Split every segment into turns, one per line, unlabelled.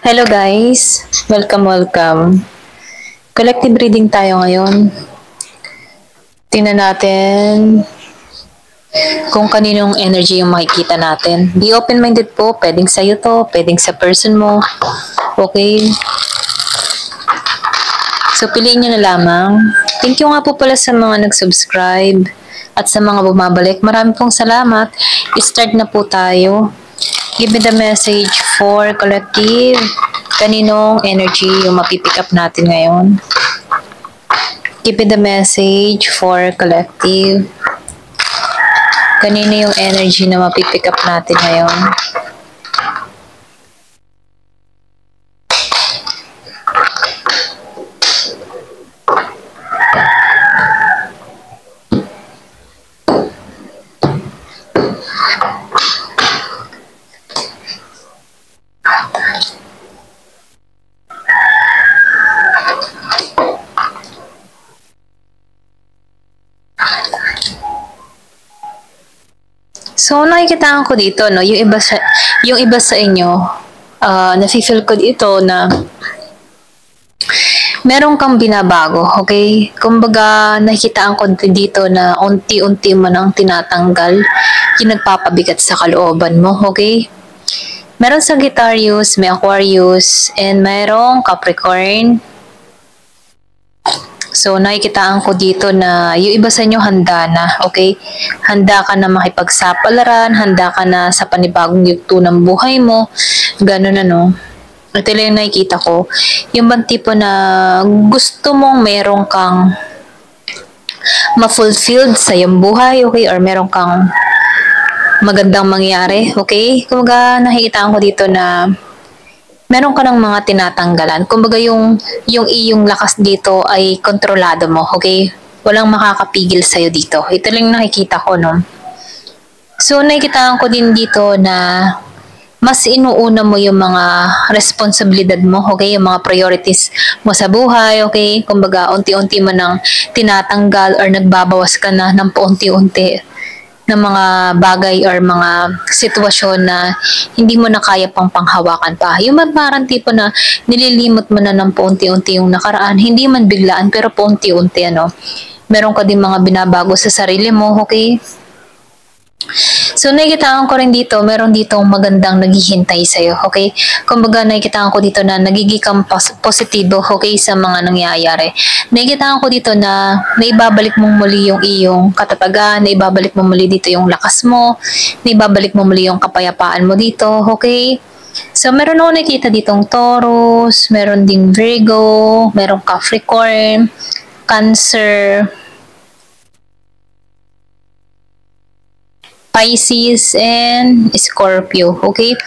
Hello guys, welcome. Collective reading tayo ngayon. Tingnan natin kung kaninong energy yung makikita natin. Be open-minded po, pwedeng sa'yo to, pwedeng sa person mo. Okay? So piliin nyo na lamang. Thank you nga po pala sa mga nag-subscribe at sa mga bumabalik. Marami pong salamat. Start na po tayo. Give me the message for collective. Kaninong energy yung mapipick up natin ngayon? Give me the message for collective. Kanino yung energy na mapipick up natin ngayon? So, nakikita ko dito, no, yung iba sa inyo, nafe-feel ko dito na meron kang binabago, okay? Kumbaga, nakikitaan ko dito na unti-unti mo nang tinatanggal yung nagpapabigat sa kalooban mo, okay? Meron Sagittarius, may Aquarius, and merong Capricorn. So, nakikitaan ko dito na yung iba sa inyo handa na, okay? Handa ka na makipagsapalaran, handa ka na sa panibagong yugto ng buhay mo, gano'n ano. Ito lang yung nakikita ko. Yung bang tipo na gusto mong meron kang ma-fulfilled sa iyong buhay, okay? Or meron kang magandang mangyari, okay? Kumbaga, nakikitaan ko dito na meron ka ng mga tinatanggalan. Kumbaga yung iyong lakas dito ay kontrolado mo, okay? Walang makakapigil sa'yo dito. Ito lang nakikita ko, no? So, nakikita ko din dito na mas inuuna mo yung mga responsibilidad mo, okay? Yung mga priorities mo sa buhay, okay? Kumbaga, unti-unti mo nang tinatanggal or nagbabawas ka na ng paunti-unti ng mga bagay or mga sitwasyon na hindi mo na kaya pang panghawakan pa. Yung parang tipo na nililimot mo na ng paunti-unti yung nakaraan, hindi man biglaan pero paunti-unti, ano. Meron ka din mga binabago sa sarili mo, okay? So, nakikitaan ko rin dito, meron ditong magandang naghihintay sa'yo, okay? Kumbaga, nakikitaan ko dito na nagiging kang positibo, okay, sa mga nangyayari. Nakikitaan ko dito na naibabalik mong muli yung iyong katatagan, naibabalik mo muli dito yung lakas mo, naibabalik mo muli yung kapayapaan mo dito, okay? So, meron ako nakikita ditong Taurus, meron ding Virgo, meron Capricorn, Cancer, Pisces, and Scorpio, okay?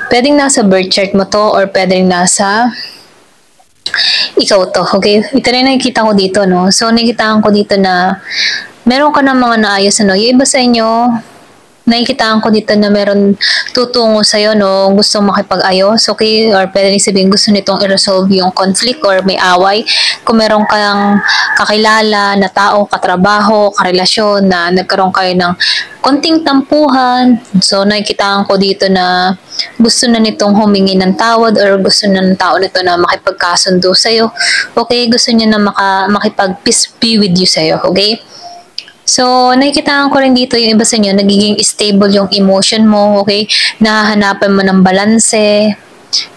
Pwedeng nasa birth chart mo to or pwedeng nasa ikaw to, okay? Ito rin nakikita ko dito, no? So, nakikita ko dito na meron ka ng mga naayos, ano? Yung iba sa inyo, nakikitaan ko dito na meron tutungo sa'yo, no? Gustong makipag-ayos, okay? Or pwede rin sabihin gusto nitong i-resolve yung conflict or may away. Kung meron kang kakilala na tao, katrabaho, karelasyon na nagkaroon kayo ng konting tampuhan. So, nakikitaan ko dito na gusto na nitong humingi ng tawad or gusto na ng tao nito na makipagkasundo sa'yo. Okay? Gusto niya na makipag-peace be with you sa'yo, okay? So, nakikitaan ko rin dito yung iba sa inyo, nagiging stable yung emotion mo, okay? Nahahanapan mo ng balanse.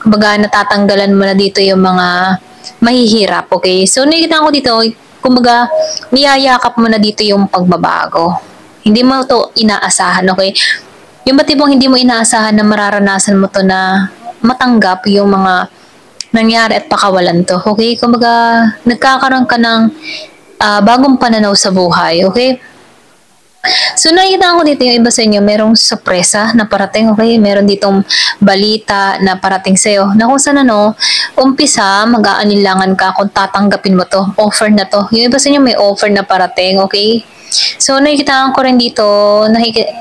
Kumbaga, natatanggalan mo na dito yung mga mahihirap, okay? So, nakikitaan ko dito, kumbaga, niyayakap mo na dito yung pagbabago. Hindi mo to inaasahan, okay? Yung ba tipong hindi mo inaasahan na mararanasan mo to na matanggap yung mga nangyari at pakawalan to, okay? Kumbaga, nagkakaroon ka ng bagong pananaw sa buhay, okay? So, nakikita ko dito yung iba sa inyo, merong sorpresa na parating, okay? Meron ditong balita na parating sa'yo. Na kung saan ano, umpisa, mag-aanilangan ka kung tatanggapin mo to, offer na to. Yung iba sa inyo may offer na parating, okay? So, nakikita ko rin dito,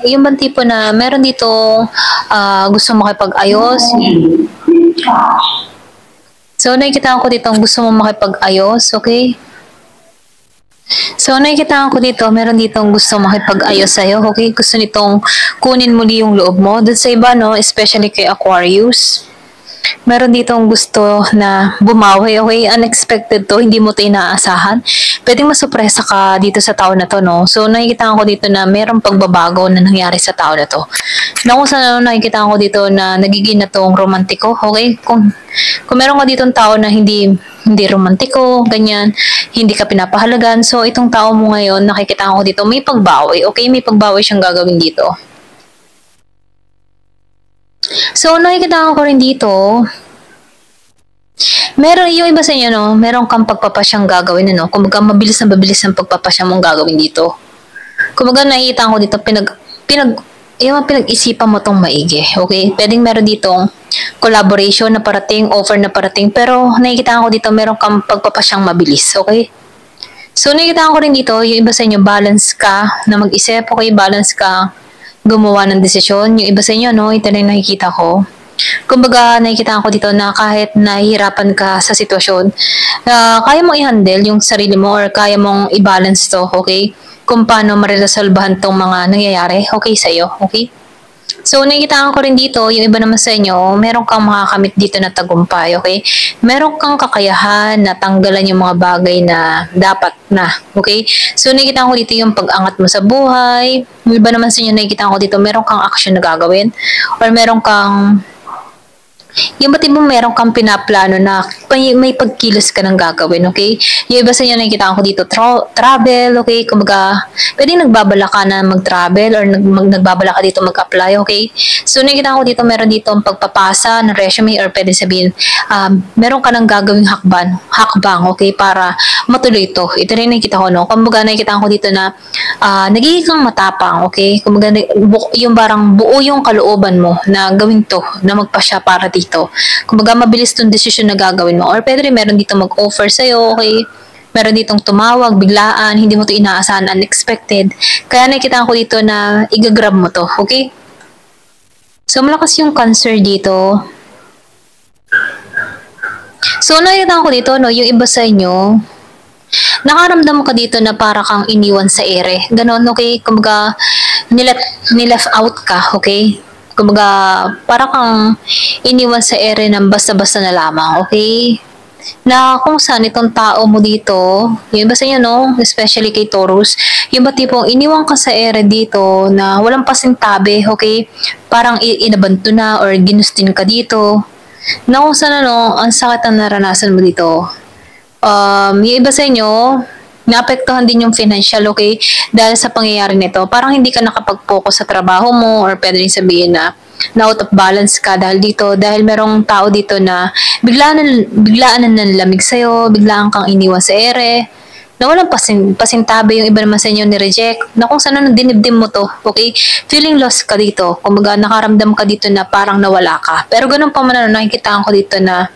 yung bang tipo na meron dito gusto makipag-ayos. So, nakikita ko dito gusto mo makipag-ayos, okay? So, nakikita ko dito, meron ditong gusto makipag-ayos sa'yo, okay? Gusto nitong kunin muli yung loob mo. Doon sa iba, no? Especially kay Aquarius. meron ditong gusto na bumawi, okay? Unexpected to, hindi mo to inaasahan. Pwedeng masupresa ka dito sa tao na to, no? So, nakikita ko dito na merong pagbabago na nangyari sa tao na to. Na kung saan nakikita ko dito na nagiging na tong romantiko, okay? Kung meron ka ditong tao na hindi romantiko, ganyan, hindi ka pinapahalagan. So, itong tao mo ngayon, nakikita ko dito, may pagbawi, okay? May pagbawi siyang gagawin dito. So, nakikita ko rin dito, meron yung iba sa inyo, no? Meron kang pagpapasyang gagawin, ano? Kumbaga, mabilis ang pagpapasya mong gagawin dito. Kumbaga, nakikita ko dito, yung pinag-isipan mo tong maigi, okay? Pwedeng meron ditong collaboration na parating, offer na parating, pero nakikita ko dito, meron kang pagpapasyang mabilis, okay? So, nakikita ko rin dito, yung iba sa inyo, balance ka na mag-isip, okay? Balance ka gumawa ng desisyon. Yung iba sa inyo, no? Ito na yung nakikita ko. Kumbaga, nakikita ko dito na kahit nahihirapan ka sa sitwasyon, kaya mong i-handle yung sarili mo or kaya mong i-balance to, okay? Kung paano maresolbahan tong mga nangyayari, okay, sa'yo, okay? So, nakikita ko rin dito, yung iba naman sa inyo, meron kang makakamit dito na tagumpay, okay? Meron kang kakayahan na tanggalan yung mga bagay na dapat na, okay? So, nakikita ko dito yung pag-angat mo sa buhay. Yung iba naman sa inyo, nakikita ko dito, meron kang action na gagawin or meron kang yung ba't mo meron kang pinaplano na may pagkilos ka ng gagawin, okay? Yung iba sa inyo nakikita ko dito, travel, okay? Kumbaga, pwedeng nagbabala ka na mag-travel or nagbabala ka dito mag-apply, okay? So, nakikita ko dito, meron dito ang pagpapasa ng resume or pwede sabihin, meron ka ng gagawing hakbang, okay? Para matuloy ito. Ito rin nakikita ko, no? Kumbaga, nakikita ko dito na nagiging kang matapang, okay? Kumbaga, yung barang buo yung kalooban mo na gawin to, na magpasya para dito. Kumbaga, mabilis tong desisyon na gagawin mo. Or pwede rin meron dito mag-offer sa'yo, okay? Meron ditong tumawag, biglaan, hindi mo to inaasahan, unexpected. Kaya nakikita ko dito na i-grab mo to, okay? So, malakas yung Cancer dito. So, nakikita ko dito, no, yung iba sa inyo, nakaramdam ka dito na para kang iniwan sa ere. Ganon, okay? Kumbaga, nileft out ka, okay? Kumbaga, para kang iniwan sa ere ng basta-basta na lamang, okay? Na kung saan itong tao mo dito, yung iba sa inyo, no? Especially kay Taurus, yung ba tipong iniwan ka sa ere dito na walang pasintabi, okay? Parang inabanto na or ginustin ka dito. Na kung saan, ano, ang sakit ang naranasan mo dito. Yung iba sa inyo, naapektuhan din yung financial, okay? Dahil sa pangyayari nito, parang hindi ka nakapag-focus sa trabaho mo or pwede rin sabihin na out of balance ka dahil dito. Dahil merong tao dito na biglaan na nanlamig sa'yo, biglaan kang iniwan sa ere, na walang pasintabi. Yung iba naman sa inyo ni-reject, na kung saan dinibdim mo to, okay? Feeling lost ka dito. Kumbaga, nakaramdam ka dito na parang nawala ka. Pero ganun pa man, nakikita ko dito na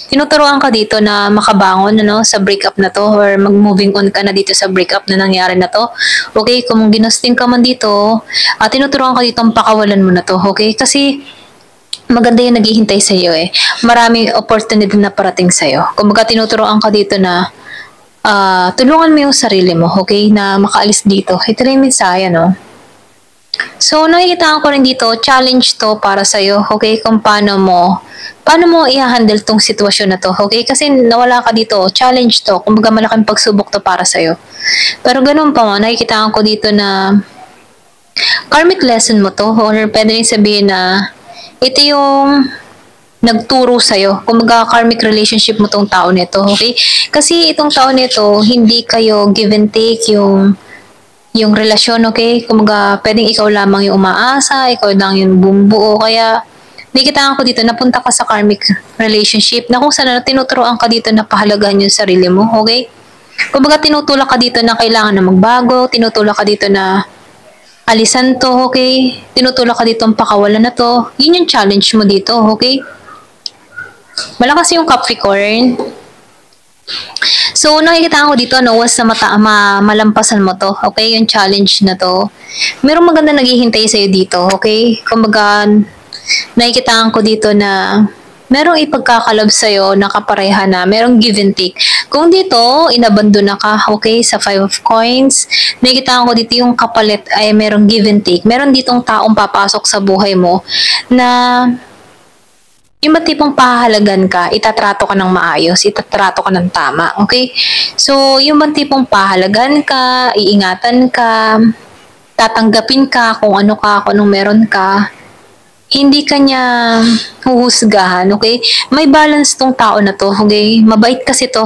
tinuturuan ka dito na makabangon, ano, sa breakup na to or mag-moving on ka na dito sa breakup na nangyari na to. Okay, kung ginusting ka man dito, tinuturuan ka dito ang pakawalan mo na to, okay? Kasi maganda yung naghihintay sa iyo eh. Maraming opportunity na parating sa iyo. Kumbaga tinuturuan ka dito na tulungan mo yung sarili mo, okay? Na makaalis dito. Ito rin yung mensahe, no? So, nakikita ko rin dito, challenge to para sa'yo, okay? Kung paano mo i-handle tong sitwasyon na to, okay? Kasi nawala ka dito, challenge to. Kumbaga malaking pagsubok to para sa'yo. Pero ganun pa mo, nakikita ko dito na karmic lesson mo to, or pwede rin sabihin na ito yung nagturo sa'yo. Kumbaga karmic relationship mo tong tao nito, okay? Kasi itong tao nito, hindi kayo give and take yung relasyon, okay? Kumbaga, pwedeng ikaw lamang yung umaasa, ikaw lang yung bumubuo, kaya nakikita ko dito, napunta ka sa karmic relationship na kung saan tinuturoan ka dito na pahalagahan yung sarili mo, okay? Kumbaga, tinutulak ka dito na kailangan na magbago, tinutulak ka dito na alisan to, okay? Tinutulak ka dito ang pakawalan na to. Yun yung challenge mo dito, okay? Malakas yung Capricorn. So, nakikita ko dito, no, once na malampasan mo to, okay, yung challenge na to, merong maganda naghihintay sa'yo dito, okay? Kumbaga, nakikita ko dito na merong ipagkakalab sa'yo na kapareha na, merong give and take. Kung dito, inabandona ka, okay, sa 5 of coins, nakikita ko dito yung kapalit ay merong give and take. Meron ditong taong papasok sa buhay mo na yung ba tipong pahahalagan ka, itatrato ka ng maayos, itatrato ka ng tama, okay? So, yung ba tipong pahahalagan ka, iingatan ka, tatanggapin ka kung ano ka, kung anong meron ka, hindi ka niya huhusgahan, okay? May balance tong tao na to, okay? Mabait kasi to.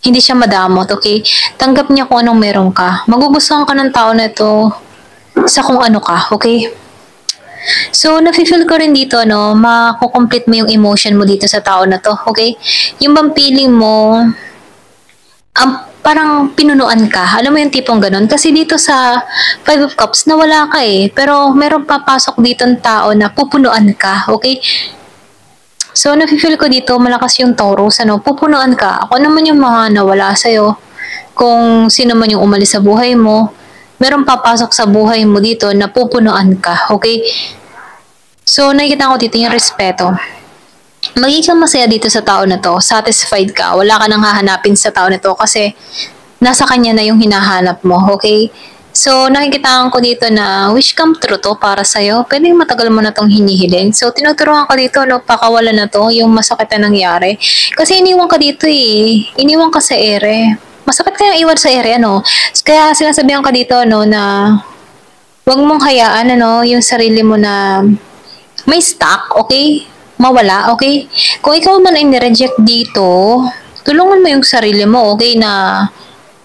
Hindi siya madamot, okay? Tanggap niya kung anong meron ka. Magugustuhan ka ng tao na to sa kung ano ka, okay? So, nafe-feel ko rin dito, no, makukomplete mo yung emotion mo dito sa tao na to, okay? Yung bang feeling mo, parang pinunuan ka. Alam mo yung tipong ganun? Kasi dito sa Five of Cups, nawala ka eh. Pero meron papasok dito ng tao na pupunuan ka, okay? So, nafe-feel ko dito, malakas yung Taurus, ano, pupunuan ka. Ako naman yung mga nawala sa'yo. Kung sino man yung umalis sa buhay mo, meron papasok sa buhay mo dito na pupunuan ka, okay? So, nakikita ko dito yung respeto. Magiging masaya dito sa tao na to, satisfied ka, wala ka nang hahanapin sa tao na to kasi nasa kanya na yung hinahanap mo, okay? So, nakikita ko dito na wish come true to para sa'yo. Pwedeng matagal mo na tong hinihiling. So, tinuturuan ka dito, no, pakawalan na to, yung masakit na nangyari. Kasi iniwan ka dito eh. Iniwan ka sa ere. Masakit kaya iwan sa ere, ano? Kaya sinasabihan ka dito, no, na wag mong hayaan, ano, yung sarili mo na may stock, okay? Mawala, okay? Kung ikaw man ay nireject dito, tulungan mo yung sarili mo, okay? Na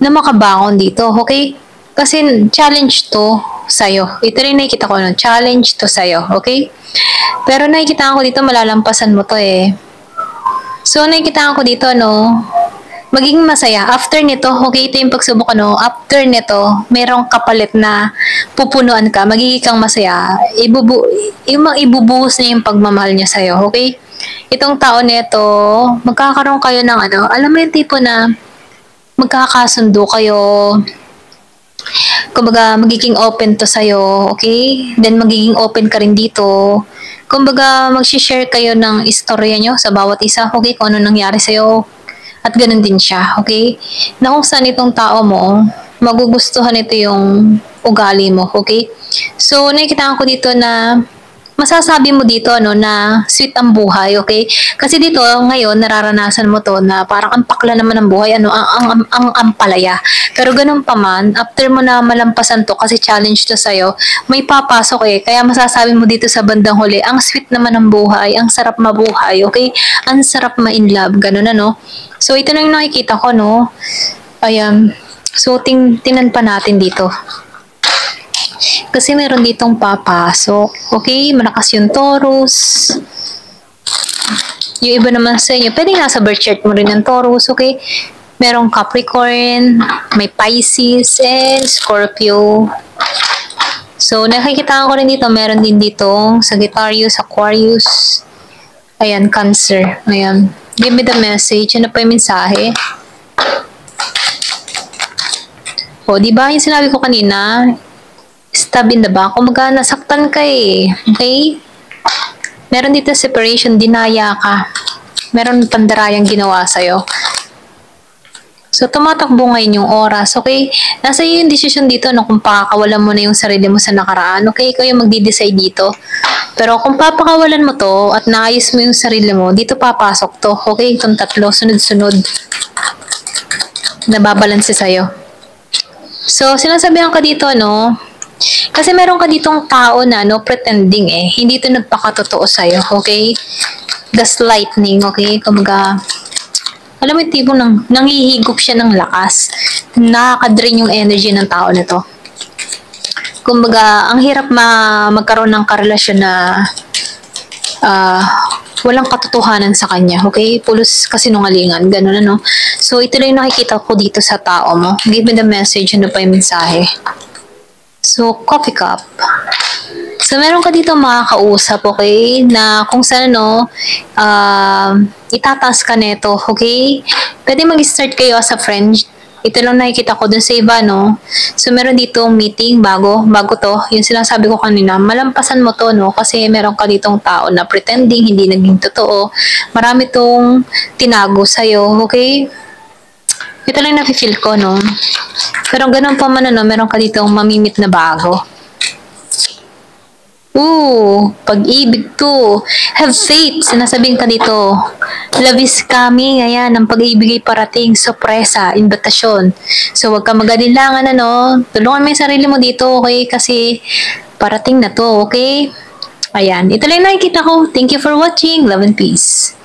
makabangon dito, okay? Kasi challenge to sa'yo. Ito rin nakikita ko, no? Challenge to sa'yo, okay? Pero nakikita ko dito, malalampasan mo to eh. So, nakikita ko dito, no? Magiging masaya. After nito, okay, ito yung pagsubok, no? After nito, merong kapalit na pupunuan ka, magiging kang masaya. Ibubuhos niya yung pagmamahal niya sa'yo, okay? Itong tao nito, magkakaroon kayo ng ano, alam mo yung tipo na magkakasundo kayo, kumbaga magiging open to sa'yo, okay? Then magiging open ka rin dito. Kumbaga mag-share kayo ng istorya nyo sa bawat isa, okay? Kung ano nangyari sa'yo. At ganun din siya, okay? Na kung saan itong tao mo, magugustuhan ito yung ugali mo, okay? So, nakikita ko dito na masasabi mo dito, no, na sweet ang buhay, okay? Kasi dito, ngayon, nararanasan mo to na parang ang pakla naman ng buhay, ano, ang ampalaya. Pero ganun pa man, after mo na malampasan to, kasi challenge to sa'yo, may papasok eh. Kaya masasabi mo dito sa bandang huli, ang sweet naman ng buhay, ang sarap mabuhay, okay? Ang sarap ma-in love, ganun, ano? So, ito na yung nakikita ko, no? Ayan. So, tinan pa natin dito. Kasi meron ditong papasok. Okay? Malakas yung Taurus. Yung iba naman sa inyo, pwede nasa birth chart mo rin ng Taurus. Okay? Merong Capricorn, may Pisces, and Scorpio. So, nakikita ko rin dito, meron din ditong Sagittarius, Aquarius, ayan, Cancer. Ayan. Give me the message. Ano pa yung mensahe? O, diba yung sinabi ko kanina, stab in the back. Kumaga, nasaktan ka eh. Okay? Meron dito separation, dinaya ka. Meron pandarayang ginawa sa'yo. So, tumatakbo ngayon yung oras, okay? Nasa iyo yung decision dito, no, kung pakakawalan mo na yung sarili mo sa nakaraan, okay? Ikaw yung magdi-decide dito. Pero kung papakawalan mo to at naayos mo yung sarili mo, dito papasok to, okay? Itong tatlo, sunod-sunod. Nababalanse sa'yo. So, sinasabihan ka dito, no? Kasi meron ka ditong tao na, no, pretending eh. Hindi ito nagpakatotoo sa'yo, okay? Gaslightning, okay? Kumaga, alam mo yung tipo nanghihigop siya ng lakas. Nakakadrain yung energy ng tao na to. Kumbaga, ang hirap magkaroon ng karelasyon na walang katotohanan sa kanya, okay? Pulos kasinungalingan, ganun ano. So, ito lang yung nakikita ko dito sa tao mo. Give me the message, ano pa yung mensahe. So, coffee cup. So, meron ka dito makakausap, okay? Na kung saan, no, itataas ka neto, okay? Pwede mag-start kayo as a friend. Ito lang nakikita ko dun sa iba, no? So, meron dito meeting bago to. Yung sinasabi ko kanina, malampasan mo to, no? Kasi meron ka ditong tao na pretending, hindi naging totoo. Marami tong tinago sa'yo, okay? Ito lang nafe-feel ko, no? Pero ganun pa man, no? Meron ka ditong mamimit na bago. Pag-ibig to. Have faith. Sinasabing ka dito. Love is coming. Ayan, ang pag-ibig ay parating. Sorpresa, invitasyon. So, wag ka mag-adilangan, ano. Tulungan mo yung sarili mo dito, okay? Kasi, parating na to, okay? Ayan, ito lang nakikita ko. Thank you for watching. Love and peace.